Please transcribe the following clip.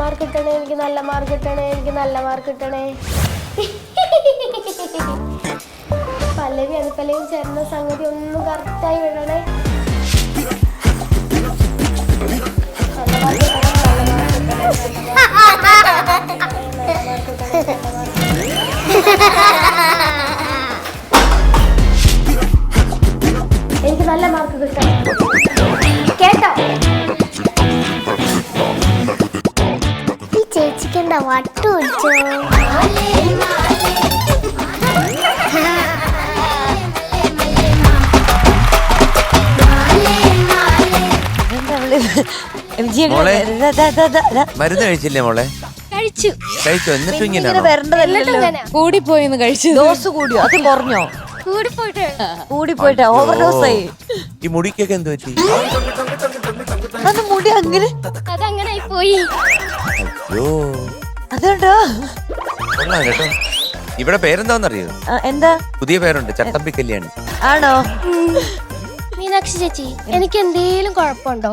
Mark കിട്ടണേ, എനിക്ക് നല്ല മാർക്ക് കിട്ടണേ, എനിക്ക് നല്ല മാർക്ക് കിട്ടണേ. പല്ലവി അനുപല്ലവിയും ചേർന്ന സംഗതി ഒന്നും കറക്റ്റായി വിടണേ. എനിക്ക് നല്ല മാർക്ക് കിട്ടണം കേട്ടോ. ഈ ചേച്ചിക്ക് എന്താ വട്ടു വെച്ചോ? മരുന്ന് കഴിച്ചില്ലേ മോളെ? കഴിച്ചു. എന്നിട്ടും ഇങ്ങനെ കൂടിപ്പോയിന്ന് കഴിച്ചു. ഡോസ് കൂടിയോ? അത് കുറഞ്ഞോ? കൂടിപ്പോയിട്ട് ഓവർഡോസ് ആയി. ഈ മുടിക്കൊക്കെ എന്ത് പറ്റി? അത് മുടി അങ്ങനെ അതങ്ങനെ പോയി. അയ്യോ അതുകൊണ്ടോ? കൊള്ളാം കേട്ടോ. ഇവിടെ പേരെന്താന്നറിയോ? എന്താ പുതിയ പേരുണ്ട്, ചട്ടമ്പി കല്യാണി. ആണോ? മീനാക്ഷി ചേച്ചി, എനിക്ക് എന്തേലും കുഴപ്പമുണ്ടോ?